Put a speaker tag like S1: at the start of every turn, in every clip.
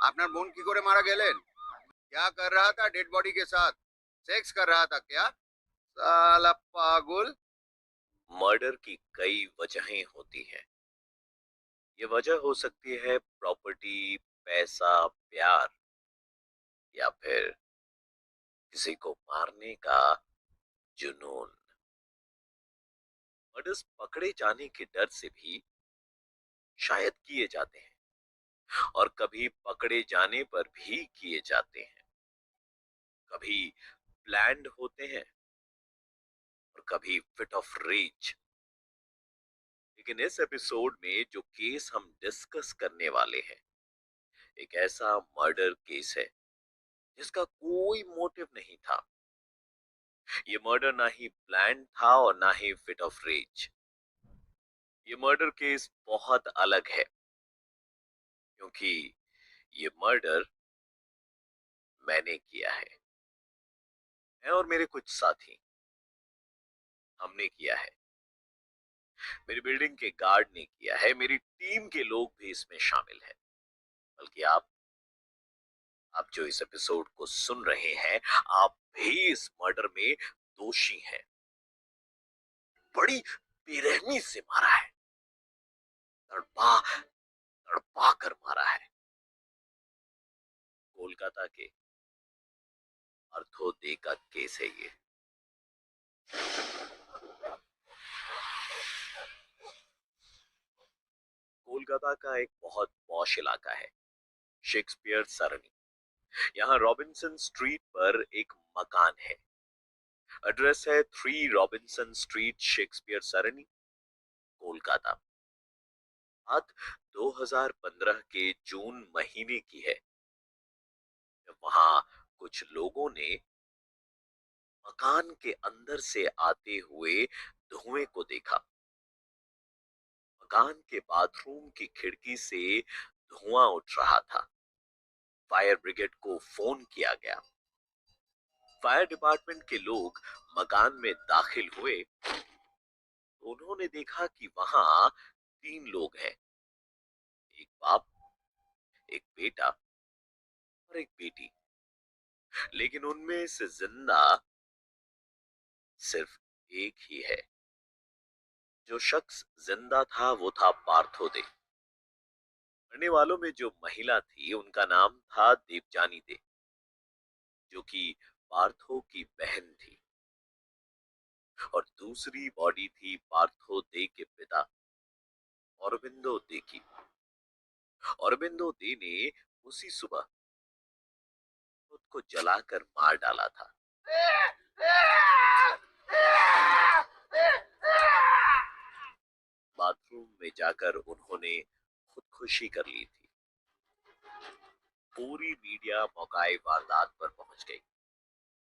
S1: আপনার বোন কি করে মারা গেলেন? क्या कर रहा था डेड बॉडी के साथ? सेक्स कर रहा था क्या? साला पागल।
S2: मर्डर की कई वजहें होती हैं। ये वजह हो सकती है प्रॉपर्टी, पैसा, प्यार, या फिर किसी को मारने का जुनून। मर्डर्स पकड़े जाने के डर से भी शायद किए जाते हैं, और कभी पकड़े जाने पर भी किए जाते हैं। कभी प्लान्ड होते हैं और कभी फिट ऑफ रेज। लेकिन इस एपिसोड में जो केस हम डिस्कस करने वाले हैं, एक ऐसा मर्डर केस है जिसका कोई मोटिव नहीं था। ये मर्डर ना ही प्लान था और ना ही फिट ऑफ रेज। ये मर्डर केस बहुत अलग है, क्योंकि ये मर्डर मैंने किया है। मैं और मेरे कुछ साथी, हमने किया है। मेरी बिल्डिंग के गार्ड ने किया है। मेरी टीम के लोग भी इसमें शामिल हैं। बल्कि आप जो इस एपिसोड को सुन रहे हैं, आप भी इस मर्डर में दोषी हैं। बड़ी बेरहमी से मारा है, तड़पा तड़पा कर मारा है। कोलकाता के अर्थोदय का केस है ये। कोलकाता का एक बहुत पॉश इलाका है, शेक्सपियर सरनी। यहाँ रॉबिन्सन स्ट्रीट पर एक मकान है। एड्रेस है 3 रॉबिन्सन स्ट्रीट, शेक्सपियर सरनी, कोलकाता। बात 2015 के जून महीने की है, जब वहां कुछ लोगों ने मकान के अंदर से आते हुए धुएं को देखा। मकान के बाथरूम की खिड़की से धुआं उठ रहा था। फायर ब्रिगेड को फोन किया गया। फायर डिपार्टमेंट के लोग मकान में दाखिल हुए तो उन्होंने देखा कि वहां 3 लोग हैं। एक बाप, एक बेटा और एक बेटी। लेकिन उनमें से जिंदा सिर्फ एक ही है। जो शख्स जिंदा था वो था पार्थो दे। मरने वालों में जो महिला थी उनका नाम था देवजानी दे, जो कि पार्थो की बहन थी। और दूसरी बॉडी थी पार्थो दे के पिता औरबिंदो दे की। औरबिंदो दे ने उसी सुबह खुद को जलाकर मार डाला था। बाथरूम में जाकर उन्होंने खुदकुशी कर ली थी। पूरी मीडिया मौकाए वारदात पर पहुंच गई।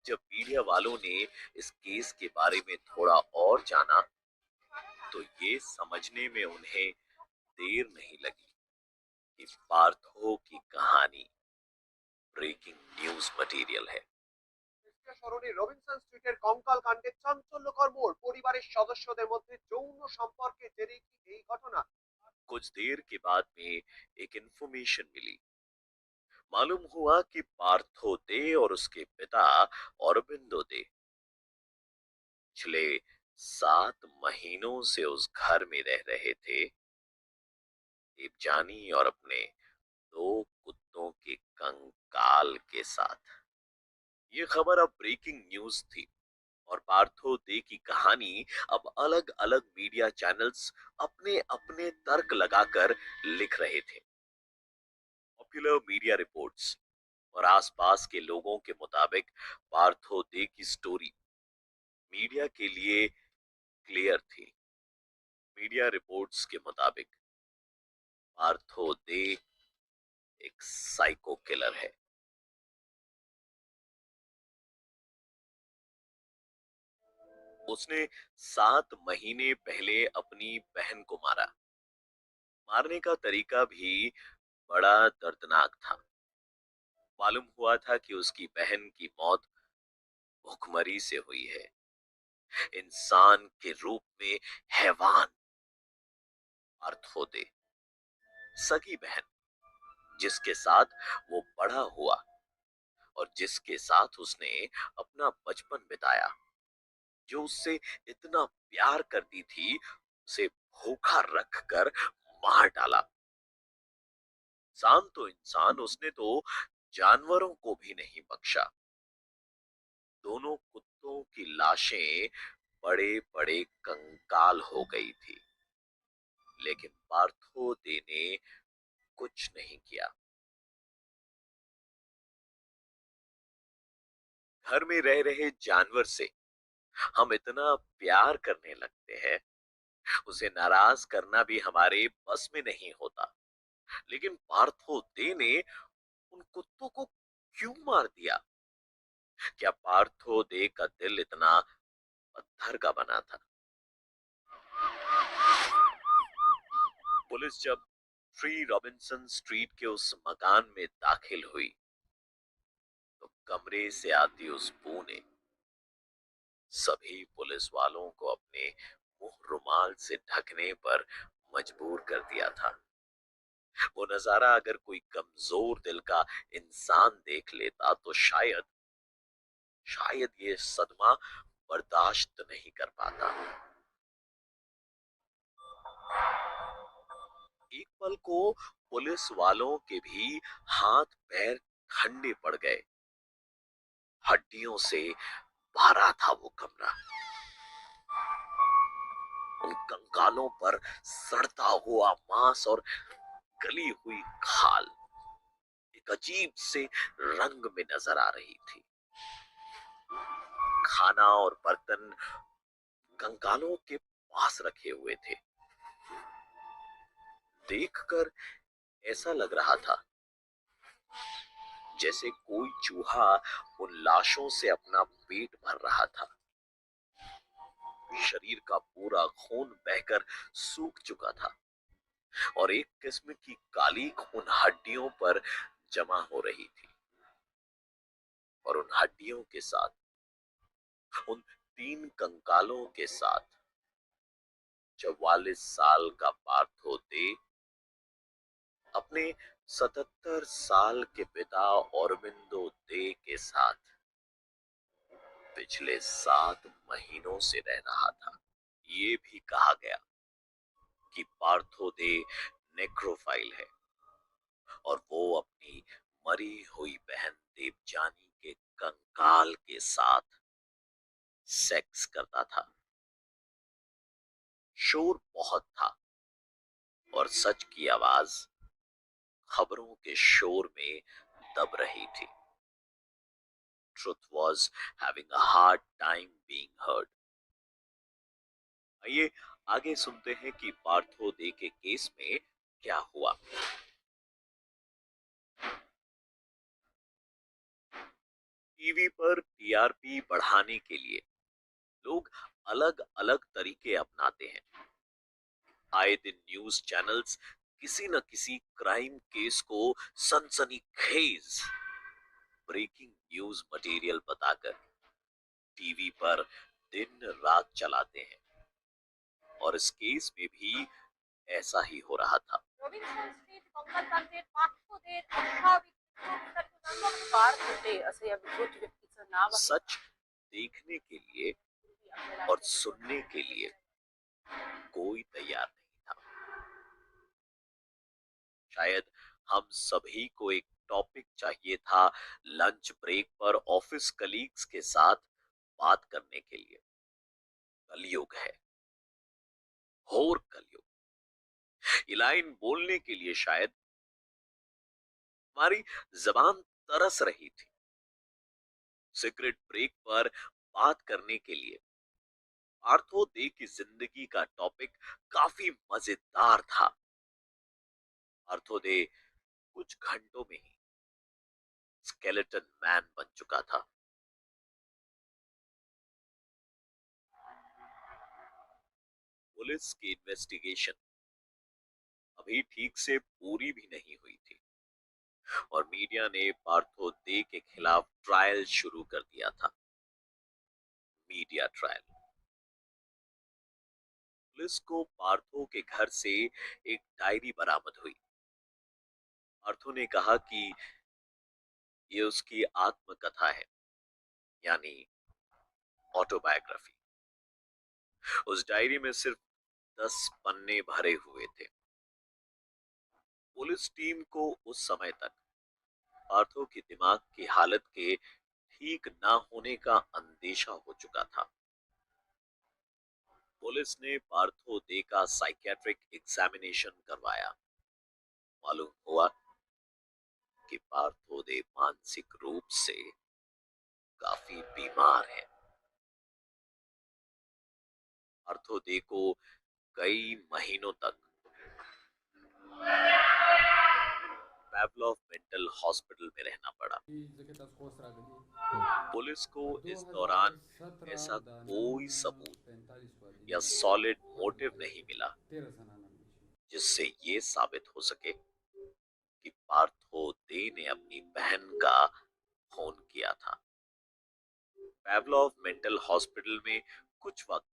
S2: जब मीडिया वालों ने इस केस के बारे में थोड़ा और जाना, तो ये समझने में उन्हें देर नहीं लगी कि पार्थो की कहानी ब्रेकिंग न्यूज मटेरियल है।
S3: স্মরণে রবিনসন স্ট্রিটের কঙ্কাল কাণ্ডে চাঞ্চল্যকর মোড়, পরিবারের সদস্যদের মধ্যে যৌন সম্পর্কের জেরেই কি এই ঘটনা?
S2: कुछ देर के बाद में एक इंफॉर्मेशन मिली। मालूम हुआ कि पार्थो दे और उसके पिता औरबिंदो दे पिछले 7 महीनों से उस घर में रह रहे थे, देवजानी और अपने 2 कुत्तों के कंकाल के साथ। ये खबर अब ब्रेकिंग न्यूज थी, और पार्थो दे की कहानी अब अलग अलग मीडिया चैनल्स अपने अपने तर्क लगाकर लिख रहे थे। पॉपुलर मीडिया रिपोर्ट्स और आसपास के लोगों के मुताबिक पार्थो दे की स्टोरी मीडिया के लिए क्लियर थी। मीडिया रिपोर्ट्स के मुताबिक पार्थो दे एक साइको किलर है। उसने 7 महीने पहले अपनी बहन को मारा। मारने का तरीका भी बड़ा दर्दनाक था। मालूम हुआ था कि उसकी बहन की मौत भुखमरी से हुई है। इंसान के रूप में हैवान पार्थो दे, सगी बहन, जिसके साथ वो बड़ा हुआ और जिसके साथ उसने अपना बचपन बिताया, जो उससे इतना प्यार करती थी, उसे भूखा रखकर मार डाला। इंसान तो इंसान, उसने तो जानवरों को भी नहीं बख्शा। दोनों कुत्तों की लाशें बड़े बड़े कंकाल हो गई थी, लेकिन पार्थो दे ने कुछ नहीं किया। घर में रह रहे जानवर से हम इतना प्यार करने लगते हैं, उसे नाराज करना भी हमारे बस में नहीं होता। लेकिन पार्थो दे ने उन कुत्तों को क्यों मार दिया? क्या पार्थो दे का दिल इतना पत्थर का बना था? पुलिस जब 3 रॉबिन्सन स्ट्रीट के उस मकान में दाखिल हुई, तो कमरे से आती उस बू ने सभी पुलिस वालों को अपने मुंह रुमाल से ढकने पर मजबूर कर दिया था। वो नजारा अगर कोई कमजोर दिल का इंसान देख लेता तो शायद शायद ये सदमा बर्दाश्त नहीं कर पाता। एक पल को पुलिस वालों के भी हाथ पैर ठंडे पड़ गए। हड्डियों से भरा था वो कमरा, उन कंकालों पर सड़ता हुआ मांस और गली हुई खाल एक अजीब से रंग में नजर आ रही थी। खाना और बर्तन कंकालों के पास रखे हुए थे। देखकर ऐसा लग रहा था जैसे कोई चूहा उन लाशों से अपना पेट भर रहा था। शरीर का पूरा खून बहकर सूख चुका था और एक किस्म की कालीख उन हड्डियों पर जमा हो रही थी। और उन हड्डियों के साथ, उन 3 कंकालों के साथ 44 साल का पार्थो दे अपने 77 साल के पिता औरबिंदो दे के साथ पिछले 7 महीनों से रह रहा था। ये भी कहा गया कि पार्थो दे नेक्रोफाइल है और वो अपनी मरी हुई बहन देवजानी के कंकाल के साथ सेक्स करता था। शोर बहुत था और सच की आवाज खबरों के शोर में दब रही थी। Truth was having a hard time being heard. आइए आगे सुनते हैं कि पार्थो दे के केस में क्या हुआ। टीवी पर टीआरपी बढ़ाने के लिए लोग अलग अलग तरीके अपनाते हैं। आए दिन न्यूज चैनल्स किसी न किसी क्राइम केस को सनसनीखेज ब्रेकिंग न्यूज मटेरियल बताकर टीवी पर दिन रात चलाते हैं और इस केस में भी ऐसा ही हो रहा था।
S4: रॉबिन्सन स्ट्रीट कंकालकांडेत पार्थोदेर अस्वाभाविक मृत्यू पार होते असे या मृत व्यक्तीचं नाव आहे.
S2: सच देखने के लिए और सुनने के लिए कोई तैयार नहीं था। शायद हम सभी को एक टॉपिक चाहिए था लंच ब्रेक पर ऑफिस कलीग्स के साथ बात करने के लिए। कलयुग है, घोर कलयुग। ये लाइन बोलने के लिए शायद हमारी जबान तरस रही थी। सिगरेट ब्रेक पर बात करने के लिए पार्थो दे की जिंदगी का टॉपिक काफी मजेदार था। पार्थो दे कुछ घंटों में ही स्केलेटन मैन बन चुका था। पुलिस की इन्वेस्टिगेशन अभी ठीक से पूरी भी नहीं हुई थी और मीडिया ने पार्थो दे के खिलाफ ट्रायल शुरू कर दिया था। Media trial. पुलिस को पार्थो के घर से एक डायरी बरामद हुई। पार्थो ने कहा कि ये उसकी आत्मकथा है, यानी ऑटोबायोग्राफी। उस डायरी में सिर्फ 10 पन्ने भरे हुए थे। पुलिस टीम को उस समय तक पार्थो की दिमाग की हालत के ठीक ना होने का अंदेशा हो चुका था। पुलिस ने पार्थो दे का साइकियाट्रिक एग्जामिनेशन करवाया। मालूम हुआ कि पार्थो दे मानसिक रूप से काफी बीमार है। पार्थो दे को कई महीनों तक पैवलोव मेंटल हॉस्पिटल में रहना पड़ा। पुलिस को इस दौरान ऐसा कोई सबूत या सॉलिड मोटिव नहीं मिला जिससे ये साबित हो सके कि पार्थो दे ने अपनी बहन का खून किया था। पैवलोव मेंटल हॉस्पिटल में कुछ वक्त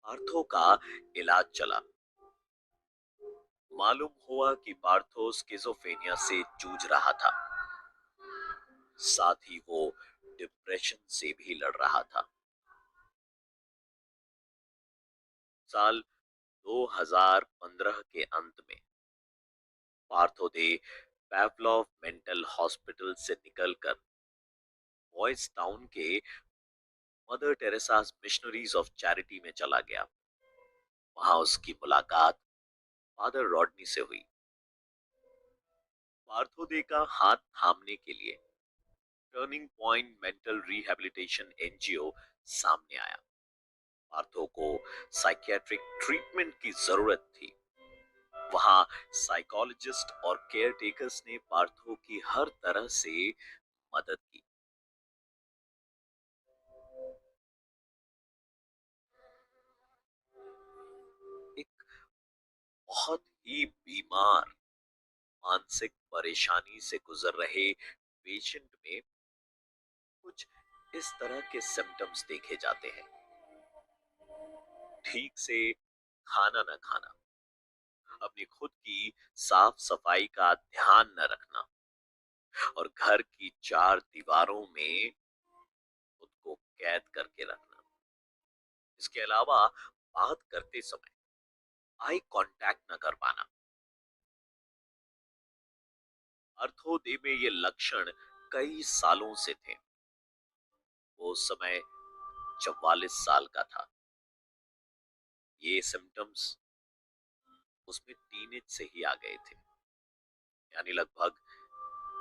S2: पार्थो का इलाज चला। मालूम हुआ कि पार्थो स्किज़ोफ्रेनिया से जूझ रहा था, साथ ही वो डिप्रेशन से भी लड़ रहा था। साल 2015 के अंत में पार्थो दे पैवलोव मेंटल हॉस्पिटल से निकलकर बॉयज टाउन के मदर टेरेसास मिशनरीज ऑफ चैरिटी में चला गया। वहां उसकी मुलाकात फादर रॉडनी से हुई। पार्थो दे का हाथ थामने के लिए turning point mental rehabilitation NGO सामने आया। पार्थो को साइकियाट्रिक ट्रीटमेंट की जरूरत थी। वहां साइकोलॉजिस्ट और केयर टेकर्स ने पार्थो की हर तरह से मदद की। एक बहुत ही बीमार मानसिक परेशानी से गुजर रहे पेशेंट में कुछ इस तरह के सिम्टम्स देखे जाते हैं। ठीक से खाना न खाना, अपनी खुद की साफ सफाई का ध्यान न रखना और घर की चार दीवारों में खुद को कैद करके रखना। इसके अलावा बात करते समय आई कांटेक्ट न कर पाना। पार्थो दे में ये लक्षण कई सालों से थे। वो उस समय 44 साल का था। ये सिम्टम्स उसमें टीनेज से ही आ गए थे, यानी लगभग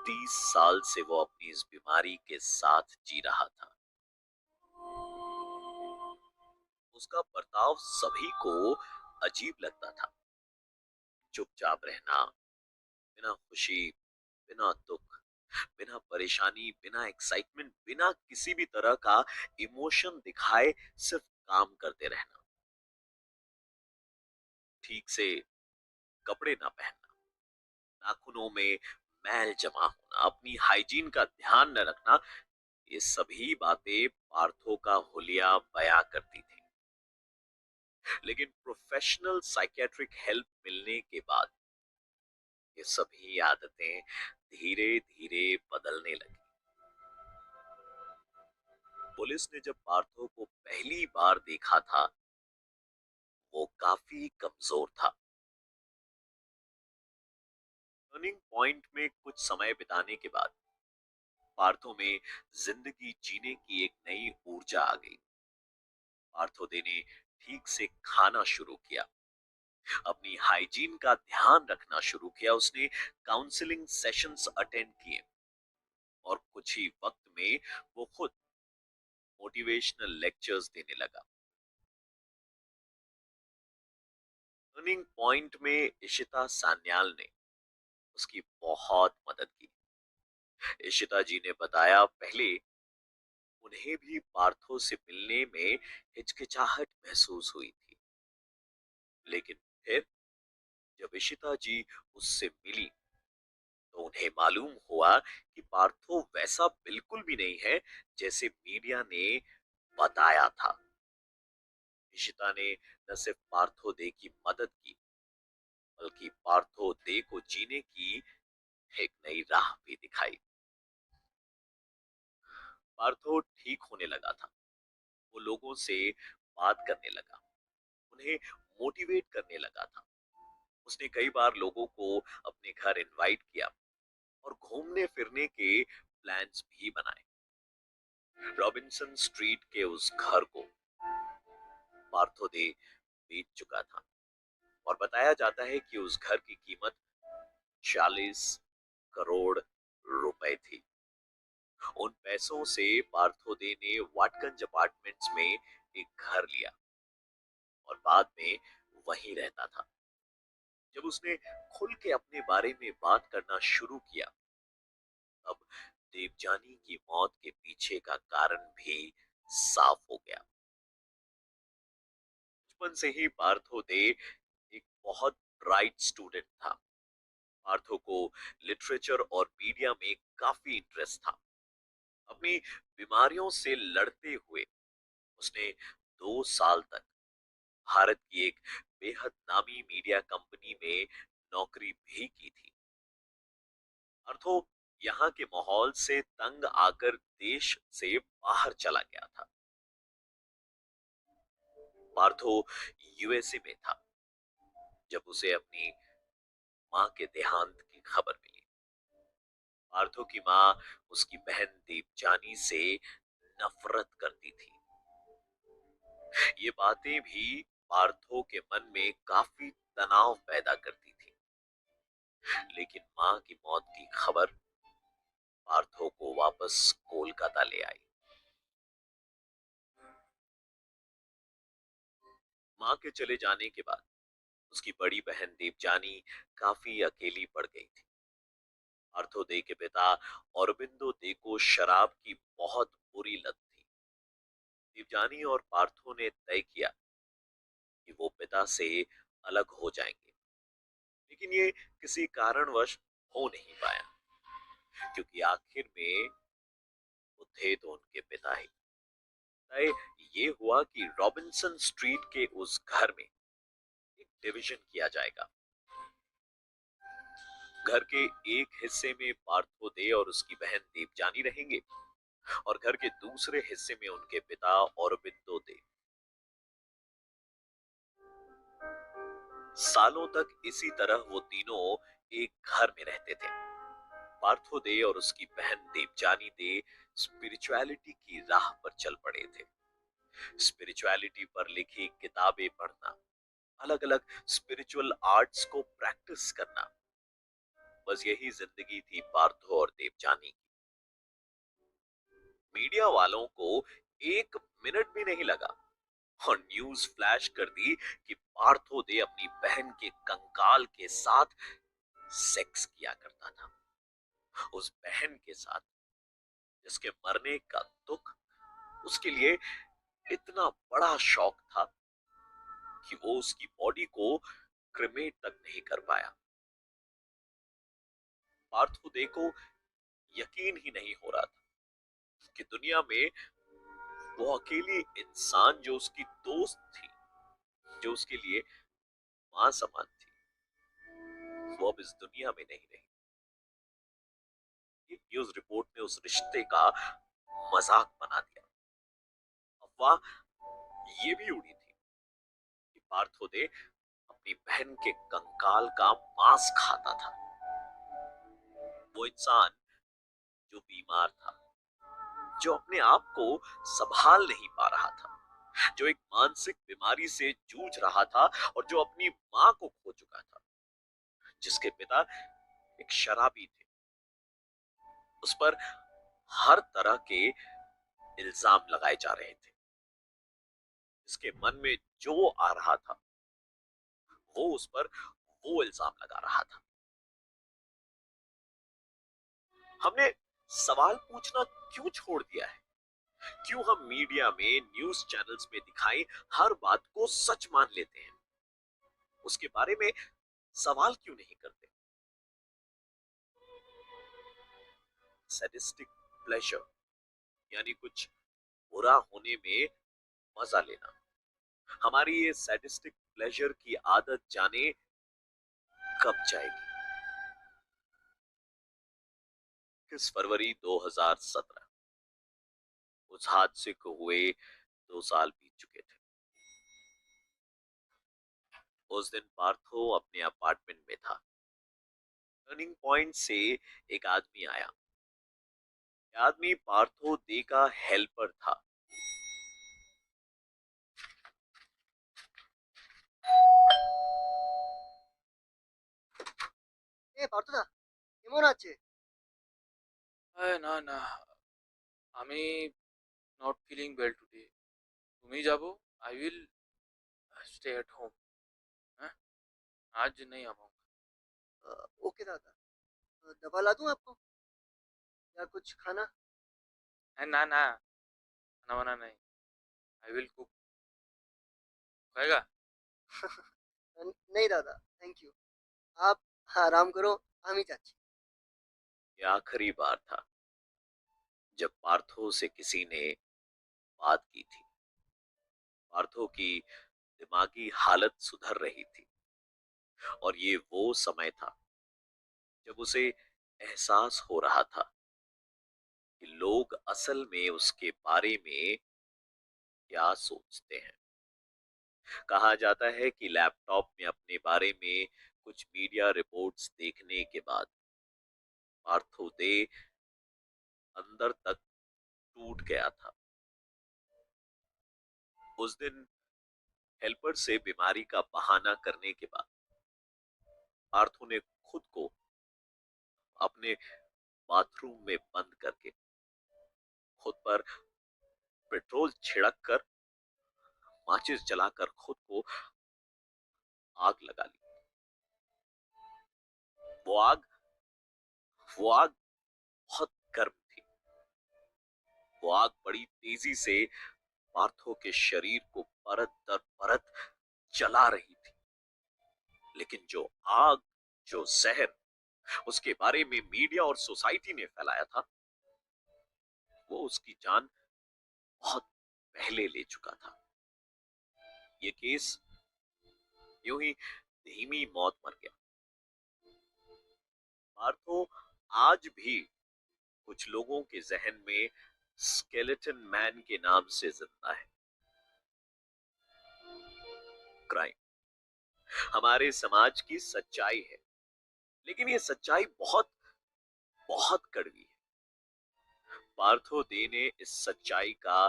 S2: 30 साल से वो अपनी इस बीमारी के साथ जी रहा था। उसका बर्ताव सभी को अजीब लगता था। चुपचाप रहना, बिना खुशी, बिना दुख, बिना परेशानी, बिना एक्साइटमेंट, बिना किसी भी तरह का इमोशन दिखाए सिर्फ काम करते रहना, ठीक से कपड़े ना पहनना, नाखूनों में मैल जमा होना, अपनी हाइजीन का ध्यान न रखना, ये सभी बातें पार्थो का हुलिया बयां करती थी। लेकिन प्रोफेशनल साइकियाट्रिक हेल्प मिलने के बाद ये सभी आदतें धीरे धीरे बदलने लगी। पुलिस ने जब पार्थो को पहली बार देखा था, वो काफी कमजोर था। टर्निंग पॉइंट में कुछ समय बिताने के बाद पार्थो में जिंदगी जीने की एक नई ऊर्जा आ गई। पार्थो दे ने ठीक से खाना शुरू किया, अपनी हाइजीन का ध्यान रखना शुरू किया। उसने काउंसलिंग सेशंस अटेंड किए और कुछ ही वक्त में वो खुद मोटिवेशनल लेक्चर्स देने लगा। टर्निंग पॉइंट में इशिता सान्याल ने उसकी बहुत मदद की। इशिता जी ने बताया, पहले उन्हें भी पार्थो से मिलने में हिचकिचाहट महसूस हुई थी, लेकिन फिर जब इशिता जी उससे मिली तो उन्हें मालूम हुआ कि पार्थो वैसा बिल्कुल भी नहीं है जैसे मीडिया ने बताया था। इशिता ने न सिर्फ पार्थो दे की मदद की, बल्कि पार्थो दे को जीने की एक नई राह भी दिखाई। पार्थो ठीक होने लगा था। वो लोगों से बात करने लगा, उन्हें मोटिवेट करने लगा था। उसने कई बार लोगों को अपने घर इनवाइट किया और घूमने फिरने के प्लान्स भी बनाए। रॉबिन्सन स्ट्रीट के उस घर को पार्थो दे बेच चुका था और बताया जाता है कि उस घर की कीमत 40 करोड़ रुपए थी। उन पैसों से पार्थोदे ने वाटगंज अपार्टमेंट्स में एक घर लिया और बाद में वहीं रहता था। जब उसने खुल के अपने बारे में बात करना शुरू किया, तब देवजानी की मौत के पीछे का कारण भी साफ हो गया। बचपन से ही पार्थोदे एक बहुत ब्राइट स्टूडेंट था। पार्थो को लिटरेचर और मीडिया में काफी इंटरेस्ट था। अपनी बीमारियों से लड़ते हुए उसने 2 साल तक भारत की एक बेहद नामी मीडिया कंपनी में नौकरी भी की थी। अर्थो यहाँ के माहौल से तंग आकर देश से बाहर चला गया था। पार्थो यूएसए में था जब उसे अपनी मां के देहांत की खबर मिली। पार्थो की मां उसकी बहन देवजानी से नफरत करती थी। ये बातें भी पार्थो के मन में काफी तनाव पैदा करती थी। लेकिन मां की मौत की खबर पार्थो को वापस कोलकाता ले आई। मां के चले जाने के बाद उसकी बड़ी बहन देवजानी काफी अकेली पड़ गई थी। पार्थो दे के पिता औरबिंदो दे को शराब की बहुत बुरी लत थी। देवजानी और पार्थो ने तय किया कि वो पिता से अलग हो जाएंगे, लेकिन ये किसी कारणवश हो नहीं पाया, क्योंकि आखिर में वो थे तो उनके पिता ही। तय ये हुआ कि रॉबिन्सन स्ट्रीट के उस घर में एक डिवीजन किया जाएगा। घर के एक हिस्से में पार्थो दे और उसकी बहन देवजानी रहेंगे और घर के दूसरे हिस्से में उनके पिता औरबिंदो दे। सालों तक इसी तरह वो तीनों एक घर में रहते थे। पार्थो दे और उसकी बहन देवजानी दे स्पिरिचुअलिटी की राह पर चल पड़े थे। स्पिरिचुअलिटी पर लिखी किताबें पढ़ना, अलग अलग स्पिरिचुअल आर्ट्स को प्रैक्टिस करना, बस यही जिंदगी थी पार्थो और देवजानी की। मीडिया वालों को 1 मिनट भी नहीं लगा और न्यूज फ्लैश कर दी कि पार्थो दे अपनी बहन के कंकाल के साथ सेक्स किया करता था। उस बहन के साथ जिसके मरने का दुख उसके लिए इतना बड़ा शौक था कि वो उसकी बॉडी को क्रिमेट तक नहीं कर पाया। पार्थो दे को यकीन ही नहीं हो रहा था कि दुनिया में वो अकेली इंसान जो उसकी दोस्त थी, जो उसके लिए मां समान थी, वो अब इस दुनिया में नहीं रही। एक न्यूज रिपोर्ट ने उस रिश्ते का मजाक बना दिया। अफवाह ये भी उड़ी थी कि पार्थो दे अपनी बहन के कंकाल का मांस खाता था। वो इंसान जो बीमार था, जो अपने आप को संभाल नहीं पा रहा था, जो एक मानसिक बीमारी से जूझ रहा था और जो अपनी मां को खो चुका था, जिसके पिता एक शराबी थे। उस पर हर तरह के इल्जाम लगाए जा रहे थे। इसके मन में जो आ रहा था वो उस पर वो इल्जाम लगा रहा था। हमने सवाल पूछना क्यों छोड़ दिया है? क्यों हम मीडिया में, न्यूज चैनल्स में दिखाई हर बात को सच मान लेते हैं? उसके बारे में सवाल क्यों नहीं करते? सैडिस्टिक प्लेजर यानी कुछ बुरा होने में मजा लेना। हमारी ये सैडिस्टिक प्लेजर की आदत जाने कब जाएगी? 29 फरवरी 2017। उस हादसे को हुए 2 साल बीत चुके थे। उस दिन पार्थो अपने अपार्टमेंट में था। टर्निंग पॉइंट से एक आदमी आया। ये आदमी पार्थो दे का हेल्पर था।
S5: এ পার্থদা কেমন আছে?
S6: আরে না না, আমি নট ফিলিং ওয়েল টুডে। তুমি যাবো, I will stay at home. হ্যাঁ, आज नहीं आ पाऊंगा।
S5: ओके दादा, दवा ला दूं आपको या कुछ खाना?
S6: ना ना, खाना वाना नहीं, आई विल कुक। खाएगा?
S5: नहीं दादा, थैंक यू। आप आराम करो, আমি যাচ্ছি।
S2: ये आखिरी बार था जब पार्थो से किसी ने बात की थी। पार्थो की दिमागी हालत सुधर रही थी और ये वो समय था जब उसे एहसास हो रहा था कि लोग असल में उसके बारे में क्या सोचते हैं। कहा जाता है कि लैपटॉप में अपने बारे में कुछ मीडिया रिपोर्ट्स देखने के बाद पार्थो दे अंदर तक टूट गया था। उस दिन हेल्पर से बीमारी का बहाना करने के बाद पार्थो ने खुद को अपने बाथरूम में बंद करके खुद पर पेट्रोल छिड़क कर माचिस जलाकर खुद को आग लगा ली। वो आग वो आग बहुत गर्म थी। वो आग बड़ी तेजी से पार्थो के शरीर को परत दर परत जला रही थी। लेकिन जो जहर उसके बारे में मीडिया और सोसाइटी ने फैलाया था, वो उसकी जान बहुत पहले ले चुका था। ये केस यूं ही धीमी मौत मर गया। पार्थो आज भी कुछ लोगों के जहन में स्केलेटन मैन के नाम से जिंदा है। क्राइम हमारे समाज की सच्चाई है, लेकिन ये सच्चाई बहुत बहुत कड़वी है। पार्थो दे ने इस सच्चाई का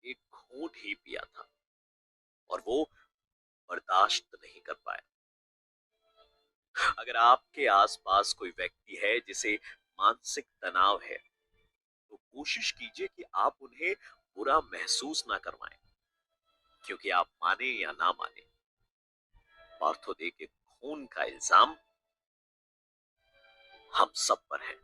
S2: एक घूंट ही पिया था और वो बर्दाश्त नहीं कर पाया। अगर आपके आसपास कोई व्यक्ति है जिसे मानसिक तनाव है, तो कोशिश कीजिए कि आप उन्हें बुरा महसूस ना करवाएं, क्योंकि आप माने या ना माने, पार्थो दे के खून का इल्जाम हम सब पर है।